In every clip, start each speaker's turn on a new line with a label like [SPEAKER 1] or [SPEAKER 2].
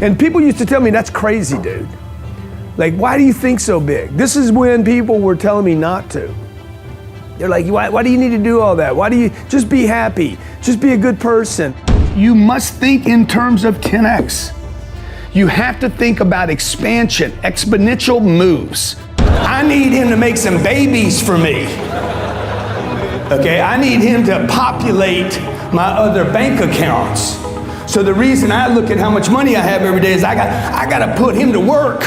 [SPEAKER 1] And people used to tell me, that's crazy, dude. Like, why do you think so big? This is when people were telling me not to. They're like, why do you need to do all that? Why do you just be happy? Just be a good person. You must think in terms of 10x. You have to think about expansion, exponential moves. I need him to make some babies for me. Okay, I need him to populate my other bank accounts. So the reason I look at how much money I have every day is I got to put him to work.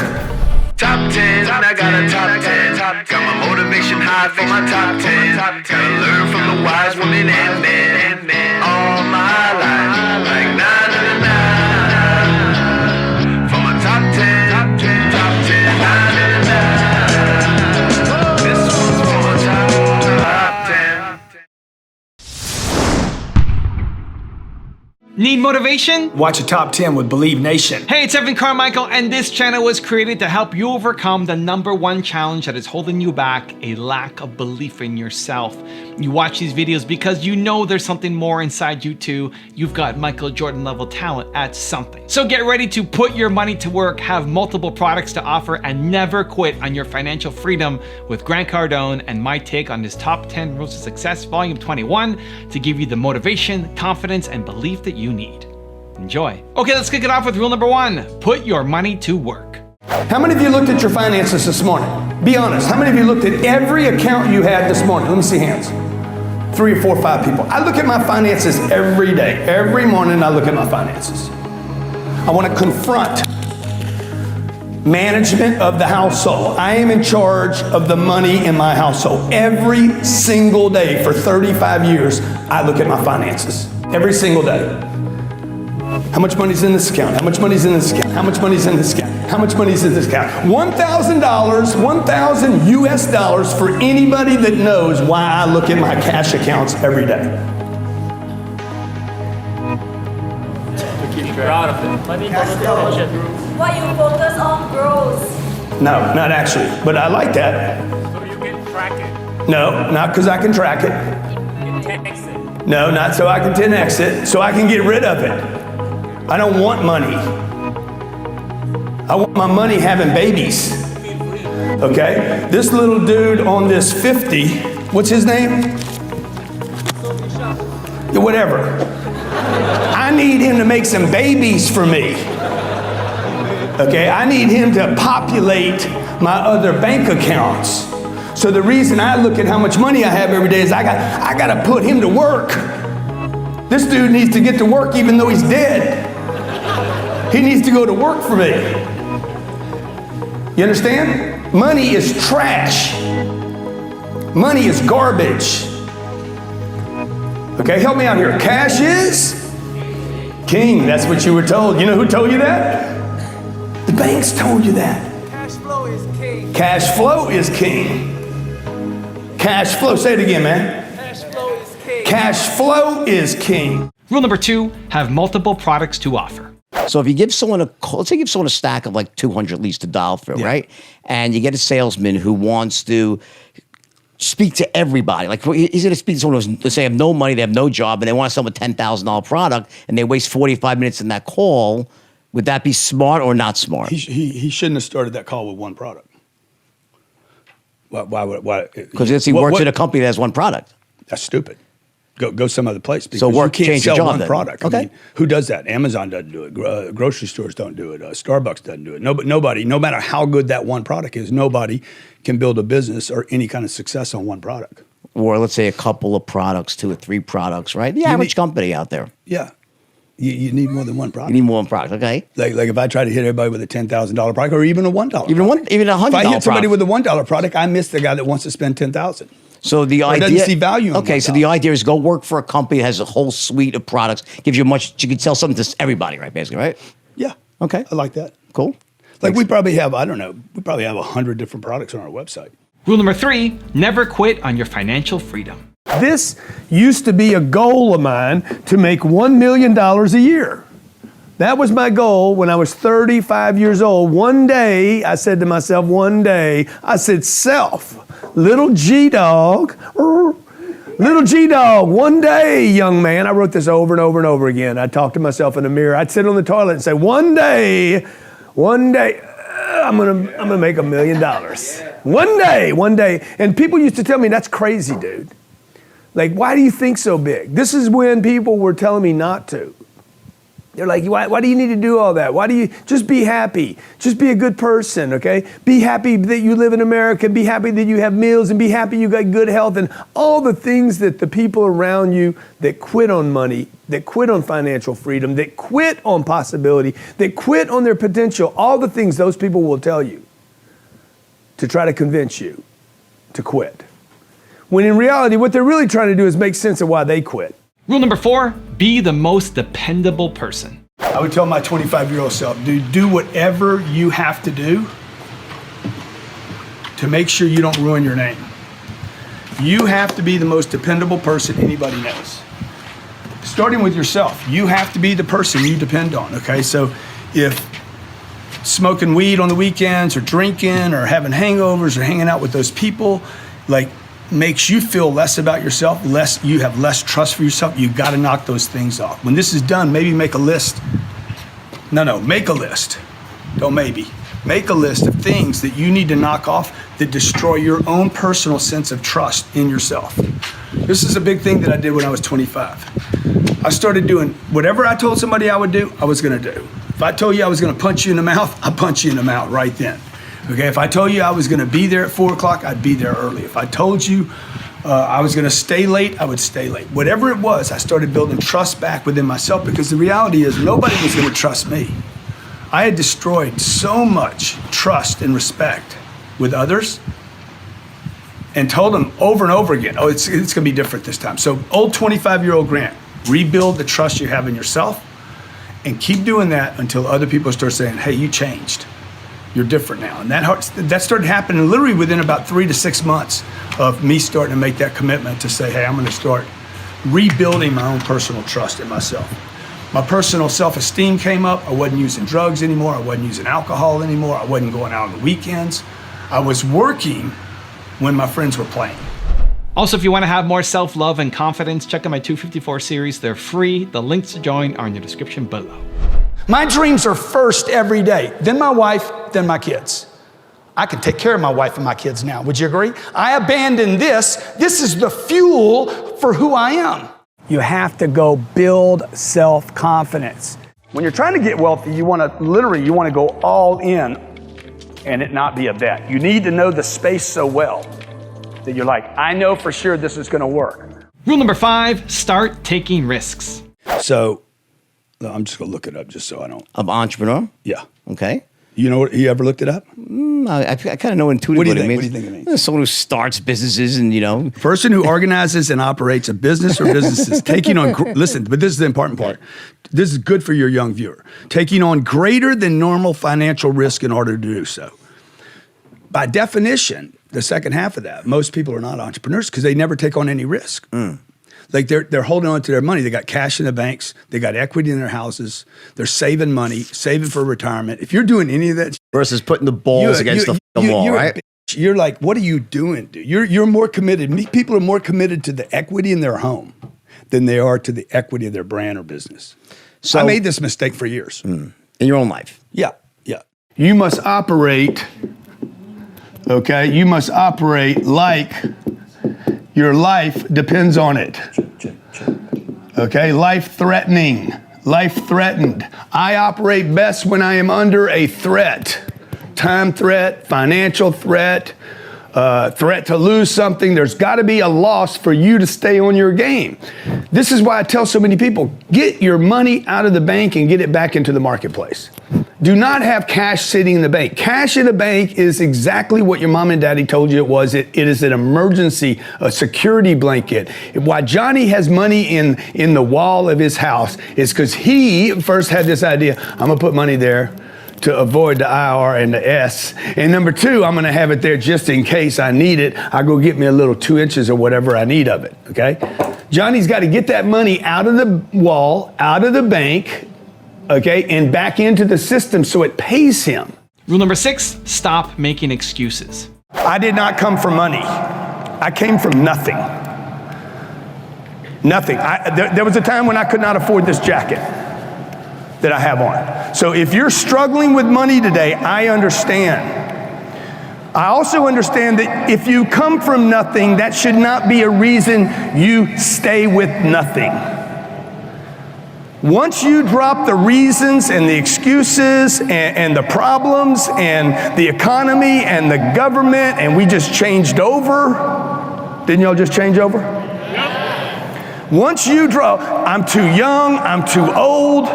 [SPEAKER 2] Top 10, I got a top 10. Got my motivation high for my top 10. Gotta learn from the wise women and men. All my life, like 9 to 9. From my top 10, top 10, 9 to 9. This one's for my top 10.
[SPEAKER 3] Need motivation?
[SPEAKER 4] Watch a top 10 with Believe Nation.
[SPEAKER 3] Hey, it's Evan Carmichael, and this channel was created to help you overcome the #1 challenge that is holding you back, a lack of belief in yourself. You watch these videos because you know there's something more inside you too. You've got Michael Jordan level talent at something. So get ready to put your money to work, have multiple products to offer, and never quit on your financial freedom with Grant Cardone and my take on his top 10 rules of success, volume 21, to give you the motivation, confidence, and belief that you need. Enjoy. Okay, let's kick it off with rule number 1. Put your money to work.
[SPEAKER 1] How many of you looked at your finances this morning? Be honest. How many of you looked at every account you had this morning? Let me see hands. 3 or 4 or 5 people. I look at my finances every day. Every morning I look at my finances. I want to confront management of the household. I am in charge of the money in my household. Every single day for 35 years, I look at my finances. Every single day. How much money's in this account? How much money's in this account? How much money's in this account? How much money's in this account? $1,000, 1,000 US dollars for anybody that knows why I look at my cash accounts every day.
[SPEAKER 5] Keep proud of it. Money doesn't
[SPEAKER 6] Why you focus on growth?
[SPEAKER 1] No, not actually, but I like that.
[SPEAKER 5] So you can track it.
[SPEAKER 1] No, not because I can track it.
[SPEAKER 5] You can 10x it.
[SPEAKER 1] No, not so I can 10x it, so I can get rid of it. I don't want money. I want my money having babies. Okay? This little dude on this 50, what's his name? Yeah, whatever. I need him to make some babies for me. Okay? I need him to populate my other bank accounts. So the reason I look at how much money I have every day is I got to put him to work. This dude needs to get to work even though he's dead. He needs to go to work for me. You understand? Money is trash. Money is garbage. Okay, help me out here. Cash is king. That's what you were told. You know who told you that? The banks told you that.
[SPEAKER 7] Cash flow is king.
[SPEAKER 1] Cash flow is king. Cash flow. Say it again, man.
[SPEAKER 7] Cash flow is king.
[SPEAKER 1] Cash flow is king.
[SPEAKER 3] Rule number 2, have multiple products to offer.
[SPEAKER 8] So if you give someone let's say you give someone a stack of like 200 leads to dial through,
[SPEAKER 1] Yeah.
[SPEAKER 8] right? And you get a salesman who wants to speak to everybody. Like he's going to speak to someone who's, let's say, have no money, they have no job, and they want to sell them a $10,000 product, and they waste 45 minutes in that call. Would that be smart or not smart?
[SPEAKER 1] He shouldn't have started that call with one product. Why?
[SPEAKER 8] Because he works at a company that has one product.
[SPEAKER 1] That's stupid. Go some other place. Because
[SPEAKER 8] So work,
[SPEAKER 1] you can't
[SPEAKER 8] change your
[SPEAKER 1] sell
[SPEAKER 8] job
[SPEAKER 1] one
[SPEAKER 8] then.
[SPEAKER 1] product.
[SPEAKER 8] Okay.
[SPEAKER 1] I mean, who does that? Amazon doesn't do it. Grocery stores don't do it. Starbucks doesn't do it. Nobody, no matter how good that one product is, nobody can build a business or any kind of success on one product.
[SPEAKER 8] Or let's say a couple of products, 2 or 3 products, right? The average company out there.
[SPEAKER 1] Yeah. You need more than one product.
[SPEAKER 8] You need more than product, okay?
[SPEAKER 1] Like if I try to hit everybody with a $10,000 product or even a $1
[SPEAKER 8] Even
[SPEAKER 1] product.
[SPEAKER 8] even a $100
[SPEAKER 1] If I hit somebody
[SPEAKER 8] product.
[SPEAKER 1] with a $1 product, I miss the guy that wants to spend $10,000.
[SPEAKER 8] So the
[SPEAKER 1] Or
[SPEAKER 8] idea
[SPEAKER 1] doesn't see value in
[SPEAKER 8] okay,
[SPEAKER 1] $1.
[SPEAKER 8] so the idea is go work for a company that has a whole suite of products, gives you you can sell something to everybody, right? Basically, right?
[SPEAKER 1] Yeah.
[SPEAKER 8] Okay.
[SPEAKER 1] I like that.
[SPEAKER 8] Cool.
[SPEAKER 1] Like we probably have, I don't know, we probably have 100 different products on our website.
[SPEAKER 3] Rule number 3, never quit on your financial freedom.
[SPEAKER 1] This used to be a goal of mine to make $1 million a year. That was my goal when I was 35 years old. One day, I said to myself, I said, self, little G dog, Little G-Dog, one day, young man. I wrote this over and over and over again. I'd talk to myself in the mirror. I'd sit on the toilet and say, one day, I'm gonna make $1 million. One day. And people used to tell me, that's crazy, dude. Like, why do you think so big? This is when people were telling me not to. They're like, why do you need to do all that? Why do you just be happy? Just be a good person, okay? Be happy that you live in America. Be happy that you have meals, and be happy you got good health, and all the things that the people around you that quit on money, that quit on financial freedom, that quit on possibility, that quit on their potential, all the things those people will tell you to try to convince you to quit. When in reality, what they're really trying to do is make sense of why they quit.
[SPEAKER 3] Rule number 4, be the most dependable person.
[SPEAKER 4] I would tell my 25-year-old self, dude, do whatever you have to do to make sure you don't ruin your name. You have to be the most dependable person anybody knows. Starting with yourself, you have to be the person you depend on, okay? So if smoking weed on the weekends or drinking or having hangovers or hanging out with those people, like, makes you feel less about yourself, you have less trust for yourself, you gotta knock those things off. When this is done, maybe make a list. Make a list. Don't maybe. Make a list of things that you need to knock off that destroy your own personal sense of trust in yourself. This is a big thing that I did when I was 25. I started doing whatever I told somebody I would do, I was gonna do. If I told you I was gonna punch you in the mouth, I'd punch you in the mouth right then. Okay, if I told you I was gonna be there at 4 o'clock, I'd be there early. If I told you I was gonna stay late, I would stay late. Whatever it was, I started building trust back within myself, because the reality is nobody was gonna trust me. I had destroyed so much trust and respect with others and told them over and over again, it's gonna be different this time. So old 25-year-old Grant, rebuild the trust you have in yourself and keep doing that until other people start saying, hey, you changed. You're different now. And that started happening literally within about 3 to 6 months of me starting to make that commitment to say, hey, I'm gonna start rebuilding my own personal trust in myself. My personal self-esteem came up. I wasn't using drugs anymore. I wasn't using alcohol anymore. I wasn't going out on the weekends. I was working when my friends were playing.
[SPEAKER 3] Also, if you want to have more self-love and confidence, check out my 254 series. They're free. The links to join are in the description below.
[SPEAKER 4] My dreams are first every day, then my wife, then my kids. I can take care of my wife and my kids now. Would you agree? I abandoned this. This is the fuel for who I am.
[SPEAKER 9] You have to go build self-confidence. When you're trying to get wealthy, you want to go all in and it not be a bet. You need to know the space so well that you're like, I know for sure this is going to work.
[SPEAKER 3] Rule number 5, start taking risks.
[SPEAKER 4] So, I'm just going to look it up just so I don't.
[SPEAKER 8] Of entrepreneur?
[SPEAKER 4] Yeah.
[SPEAKER 8] Okay.
[SPEAKER 4] You know what, you ever looked it up?
[SPEAKER 8] I kind of know intuitively
[SPEAKER 4] What do you think?
[SPEAKER 8] it
[SPEAKER 4] What do
[SPEAKER 8] means.
[SPEAKER 4] you think it means?
[SPEAKER 8] Someone who starts businesses and,
[SPEAKER 4] Person who organizes and operates a business or businesses taking on, listen, but this is the important part. This is good for your young viewer. Taking on greater than normal financial risk in order to do so. By definition, the second half of that, most people are not entrepreneurs because they never take on any risk. Like they're holding on to their money. They got cash in the banks. They got equity in their houses. They're saving money, saving for retirement. If you're doing any of that,
[SPEAKER 8] versus putting the balls against the wall, right?
[SPEAKER 4] You're like, what are you doing, dude? You're more committed. People are more committed to the equity in their home than they are to the equity of their brand or business. So I made this mistake for years.
[SPEAKER 8] In your own life.
[SPEAKER 4] Yeah. You must operate, okay? You must operate like your life depends on it. Okay, life threatened. I operate best when I am under a threat. Time threat, financial threat, threat to lose something. There's gotta be a loss for you to stay on your game. This is why I tell so many people, get your money out of the bank and get it back into the marketplace. Do not have cash sitting in the bank. Cash in the bank is exactly what your mom and daddy told you it was. It is an emergency, a security blanket. Why Johnny has money in the wall of his house is because he first had this idea, I'm gonna put money there to avoid the IR and the S. And number 2, I'm gonna have it there just in case I need it. I go get me a little 2 inches or whatever I need of it, okay? Johnny's gotta get that money out of the wall, out of the bank, okay, and back into the system so it pays him.
[SPEAKER 3] Rule number 6, stop making excuses.
[SPEAKER 4] I did not come for money. I came from nothing.
[SPEAKER 1] Nothing. There was a time when I could not afford this jacket that I have on. So if you're struggling with money today, I understand. I also understand that if you come from nothing, that should not be a reason you stay with nothing. Once you drop the reasons and the excuses and the problems and the economy and the government and we just changed over, didn't y'all just change over? Once you drop, I'm too young, I'm too old.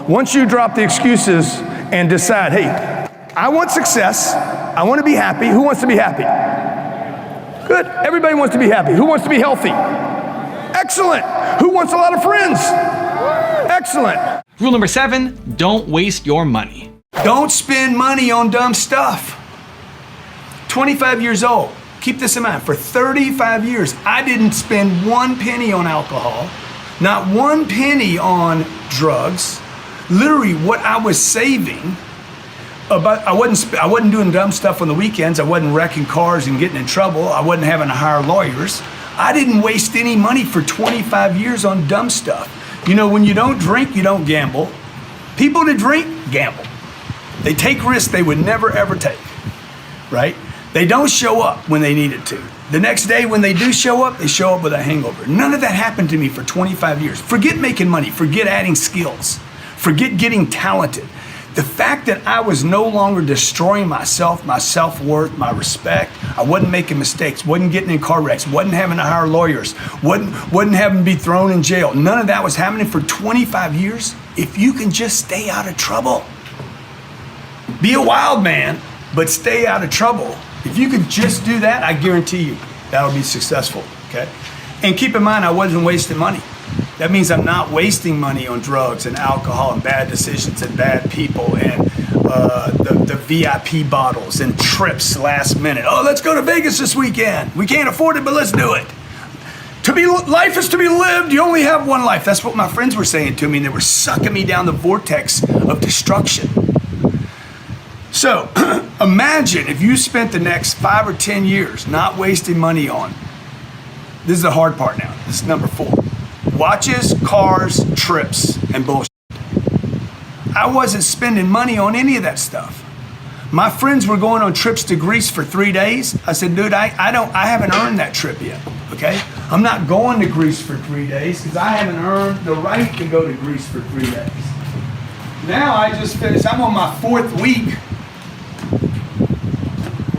[SPEAKER 1] Once you drop the excuses and decide, hey, I want success, I want to be happy. Who wants to be happy? Good, everybody wants to be happy. Who wants to be healthy? Excellent. Who wants a lot of friends? Excellent.
[SPEAKER 3] Rule number 7, don't waste your money.
[SPEAKER 4] Don't spend money on dumb stuff. 25 years old. Keep this in mind. For 35 years, I didn't spend 1 penny on alcohol, not 1 penny on drugs. Literally, what I was saving, I wasn't doing dumb stuff on the weekends. I wasn't wrecking cars and getting in trouble. I wasn't having to hire lawyers. I didn't waste any money for 25 years on dumb stuff. You know, when you don't drink, you don't gamble. People that drink, gamble. They take risks they would never, ever take, right? They don't show up when they needed to. The next day when they do show up, they show up with a hangover. None of that happened to me for 25 years. Forget making money, forget adding skills, forget getting talented. The fact that I was no longer destroying myself, my self-worth, my respect, I wasn't making mistakes, wasn't getting in car wrecks, wasn't having to hire lawyers, wasn't having to be thrown in jail. None of that was happening for 25 years. If you can just stay out of trouble. Be a wild man, but stay out of trouble. If you could just do that, I guarantee you that'll be successful, okay? And keep in mind, I wasn't wasting money. That means I'm not wasting money on drugs and alcohol and bad decisions and bad people and the VIP bottles and trips last minute. Oh, let's go to Vegas this weekend. We can't afford it, but let's do it. Life is to be lived. You only have one life. That's what my friends were saying to me, and they were sucking me down the vortex of destruction. So imagine if you spent the next 5 or 10 years not wasting money on, this is the hard part now, this is number 4, watches, cars, trips, and bullshit. I wasn't spending money on any of that stuff. My friends were going on trips to Greece for 3 days. I said, dude, I haven't earned that trip yet, okay? I'm not going to Greece for 3 days because I haven't earned the right to go to Greece for 3 days. Now I just finished, I'm on my 4th week.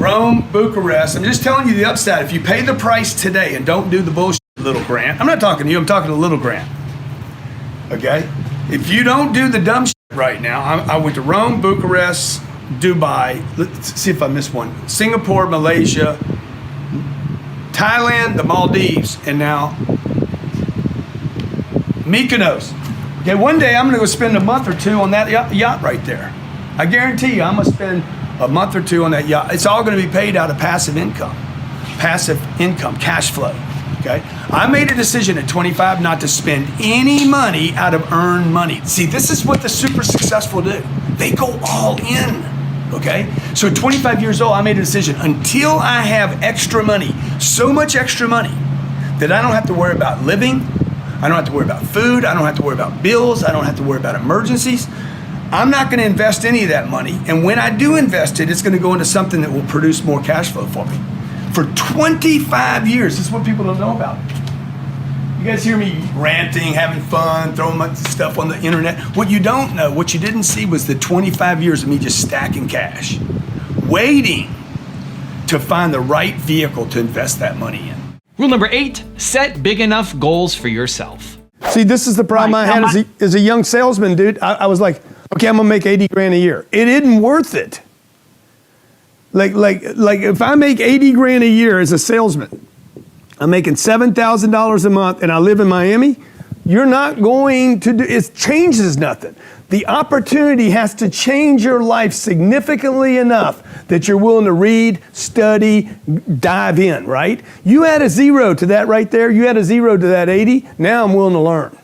[SPEAKER 4] Rome, Bucharest. I'm just telling you the upside. If you pay the price today and don't do the bullshit, little Grant. I'm not talking to you, I'm talking to little Grant. Okay? If you don't do the dumb shit right now, I went to Rome, Bucharest, Dubai. Let's see if I missed one. Singapore, Malaysia, Thailand, the Maldives, and now Mykonos. Okay, one day I'm gonna go spend a month or 2 on that yacht right there. I guarantee you I'm gonna spend a month or 2 on that yacht. It's all gonna be paid out of passive income, cash flow, okay? I made a decision at 25 not to spend any money out of earned money. See, this is what the super successful do. They go all in, okay? So at 25 years old, I made a decision until I have extra money, so much extra money that I don't have to worry about living, I don't have to worry about food, I don't have to worry about bills, I don't have to worry about emergencies. I'm not gonna invest any of that money, and when I do invest it, it's gonna go into something that will produce more cash flow for me. For 25 years, this is what people don't know about. You guys hear me ranting, having fun, throwing my stuff on the internet. What you don't know, what you didn't see was the 25 years of me just stacking cash, waiting to find the right vehicle to invest that money in.
[SPEAKER 3] Rule number 8, set big enough goals for yourself.
[SPEAKER 1] See, this is the problem I had as a young salesman, dude. I was like, okay, I'm gonna make 80 grand a year. It isn't worth it. Like if I make 80 grand a year as a salesman, I'm making $7,000 a month and I live in Miami, you're not going to do, it changes nothing. The opportunity has to change your life significantly enough that you're willing to read, study, dive in, right? You add a 0 to that right there, you add a 0 to that 80, now I'm willing to learn.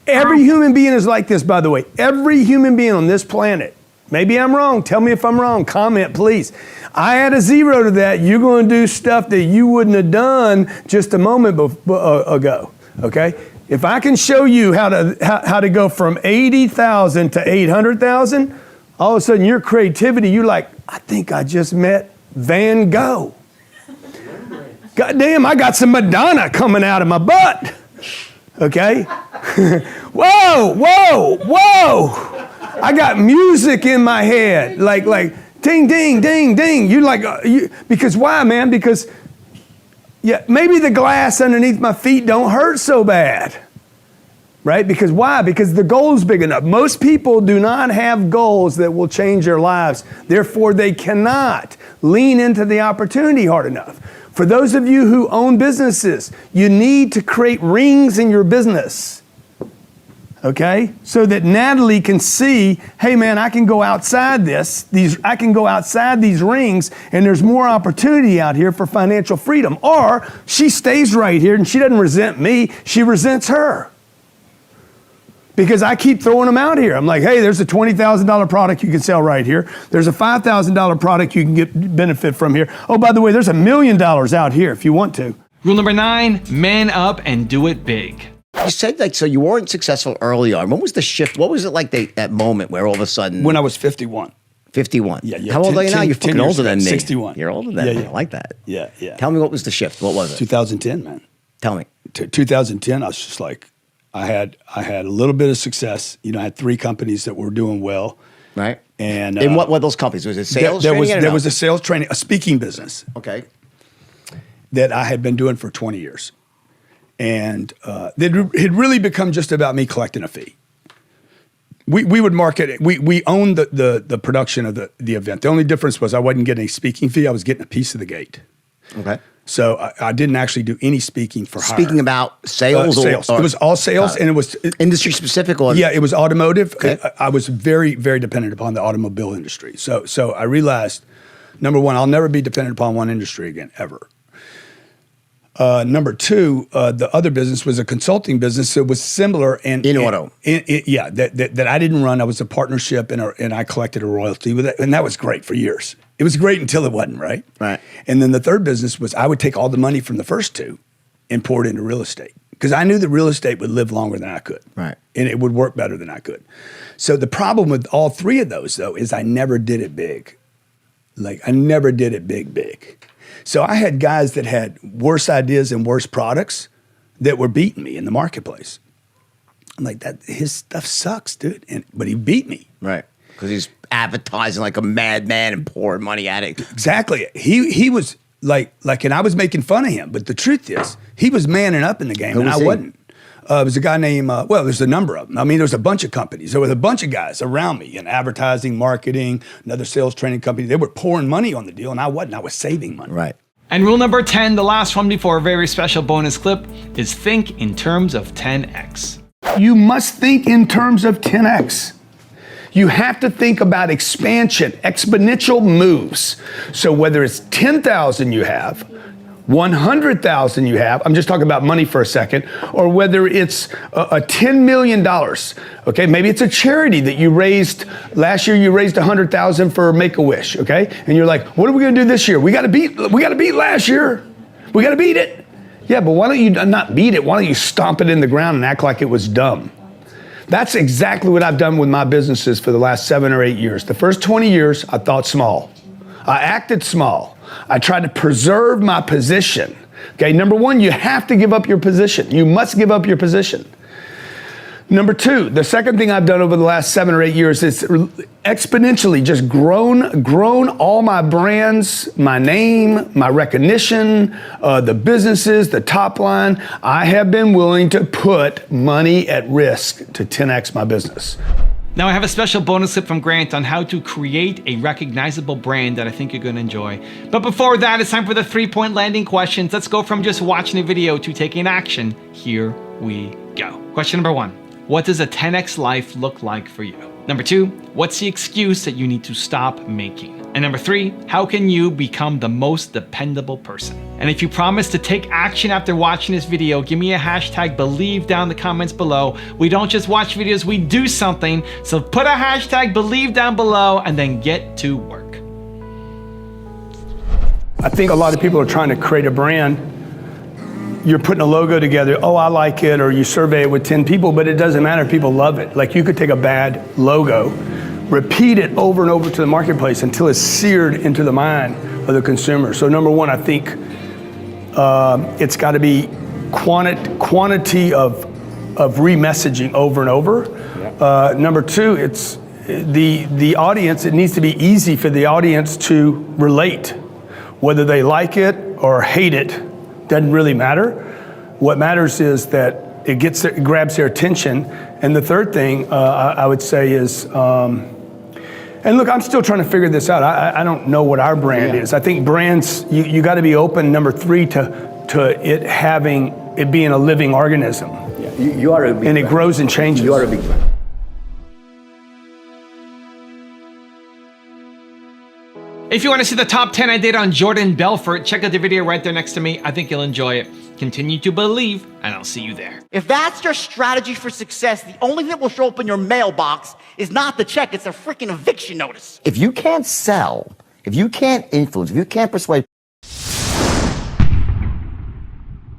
[SPEAKER 1] Every human being is like this, by the way. Every human being on this planet Maybe I'm wrong. Tell me if I'm wrong. Comment, please. I add a 0 to that. You're going to do stuff that you wouldn't have done just a moment ago. Okay? If I can show you how to go from 80,000 to 800,000, all of a sudden your creativity, you're like, I think I just met Van Gogh. God damn, I got some Madonna coming out of my butt. Okay? Whoa, whoa, whoa. I got music in my head. Like ding, ding, ding, ding. You like, because why, man? Because yeah, maybe the glass underneath my feet don't hurt so bad. Right? Because why? Because the goal's big enough. Most people do not have goals that will change their lives. Therefore, they cannot lean into the opportunity hard enough. For those of you who own businesses, you need to create rings in your business. Okay? So that Natalie can see, hey man, I can go outside I can go outside these rings, and there's more opportunity out here for financial freedom. Or she stays right here and she doesn't resent me, she resents her. Because I keep throwing them out here. I'm like, hey, there's a $20,000 product you can sell right here. There's a $5,000 product you can get benefit from here. Oh, by the way, there's $1 million out here if you want to.
[SPEAKER 3] Rule number 9, man up and do it big.
[SPEAKER 8] You said like, so you weren't successful early on. When was the shift? What was it like that moment where all of a sudden?
[SPEAKER 4] When I was 51.
[SPEAKER 8] 51.
[SPEAKER 4] Yeah.
[SPEAKER 8] How old are you now? You're fucking older than me.
[SPEAKER 4] 61.
[SPEAKER 8] You're older than me. I like that.
[SPEAKER 4] Yeah.
[SPEAKER 8] Tell me what was the shift? What was it?
[SPEAKER 4] 2010, man.
[SPEAKER 8] Tell me.
[SPEAKER 4] 2010, I was just like, I had a little bit of success. You know, I had 3 companies that were doing well.
[SPEAKER 8] Right.
[SPEAKER 4] And
[SPEAKER 8] what were those companies? Was it sales
[SPEAKER 4] there
[SPEAKER 8] training?
[SPEAKER 4] There was a sales training, a speaking business.
[SPEAKER 8] Okay.
[SPEAKER 4] That I had been doing for 20 years. And it had really become just about me collecting a fee. We would market it. We owned the production of the event. The only difference was I wasn't getting a speaking fee. I was getting a piece of the gate.
[SPEAKER 8] Okay.
[SPEAKER 4] So I didn't actually do any speaking for hire.
[SPEAKER 8] Speaking about sales?
[SPEAKER 4] Sales. It was all sales, and it was
[SPEAKER 8] industry specific? Or?
[SPEAKER 4] Yeah, it was automotive.
[SPEAKER 8] Okay.
[SPEAKER 4] I was very, very dependent upon the automobile industry. So I realized, number one, I'll never be dependent upon one industry again, ever. Number 2, the other business was a consulting business. It was similar in
[SPEAKER 8] auto.
[SPEAKER 4] That I didn't run. I was a partnership, and I collected a royalty with it, and that was great for years. It was great until it wasn't, right?
[SPEAKER 8] Right.
[SPEAKER 4] And then the third business was I would take all the money from the first 2 and pour it into real estate because I knew that real estate would live longer than I could.
[SPEAKER 8] Right.
[SPEAKER 4] And it would work better than I could. So the problem with all 3 of those, though, is I never did it big. Like, I never did it big. So I had guys that had worse ideas and worse products that were beating me in the marketplace. I'm like, his stuff sucks, dude. But he beat me.
[SPEAKER 8] Right. Because he's advertising like a madman and pouring money at it.
[SPEAKER 4] Exactly. He was like, and I was making fun of him. But the truth is, he was manning up in the game, and I wasn't. It was a guy named, there's a number of them. I mean, there was a bunch of companies. There was a bunch of guys around me in advertising, marketing, another sales training company. They were pouring money on the deal, and I wasn't. I was saving money.
[SPEAKER 8] Right.
[SPEAKER 3] And rule number 10, the last one before a very special bonus clip, is think in terms of 10x.
[SPEAKER 1] You must think in terms of 10x. You have to think about expansion, exponential moves. So whether it's 10,000 you have, 100,000 you have, I'm just talking about money for a second, or whether it's a $10 million, okay? Maybe it's a charity that you raised, last year you raised 100,000 for Make-A-Wish, okay? And you're like, what are we gonna do this year? We gotta beat last year. We gotta beat it. Yeah, but why don't you not beat it? Why don't you stomp it in the ground and act like it was dumb? That's exactly what I've done with my businesses for the last 7 or 8 years. The first 20 years, I thought small. I acted small. I tried to preserve my position. Okay, number 1, you have to give up your position. You must give up your position. Number 2, the second thing I've done over the last 7 or 8 years is exponentially just grown all my brands, my name, my recognition, the businesses, the top line. I have been willing to put money at risk to 10x my business.
[SPEAKER 3] Now I have a special bonus clip from Grant on how to create a recognizable brand that I think you're going to enjoy. But before that, it's time for the 3-point landing questions. Let's go from just watching a video to taking action. Here we go. Question number 1. What does a 10x life look like for you? Number 2, what's the excuse that you need to stop making? And number 3, how can you become the most dependable person? And if you promise to take action after watching this video, give me a hashtag believe down in the comments below. We don't just watch videos, we do something. So put a hashtag believe down below and then get to work.
[SPEAKER 4] I think a lot of people are trying to create a brand. You're putting a logo together, oh, I like it, or you survey it with 10 people, but it doesn't matter if people love it. Like, you could take a bad logo, repeat it over and over to the marketplace until it's seared into the mind of the consumer. So number one, I think it's got to be quantity of re-messaging over and over. Yeah. Number two, it's the audience, it needs to be easy for the audience to relate. Whether they like it or hate it, doesn't really matter. What matters is that it grabs their attention. And the third thing I would say is, and look, I'm still trying to figure this out. I don't know what our brand is. I think brands, you got to be open, number 3, to it being a living organism.
[SPEAKER 9] Yeah. You are a big
[SPEAKER 4] and
[SPEAKER 9] brand.
[SPEAKER 4] It grows and changes.
[SPEAKER 9] You are a big brand.
[SPEAKER 3] If you want to see the top 10 I did on Jordan Belfort, check out the video right there next to me. I think you'll enjoy it. Continue to believe, and I'll see you there.
[SPEAKER 8] If that's your strategy for success, the only thing that will show up in your mailbox is not the check, it's a freaking eviction notice. If you can't sell, if you can't influence, if you can't persuade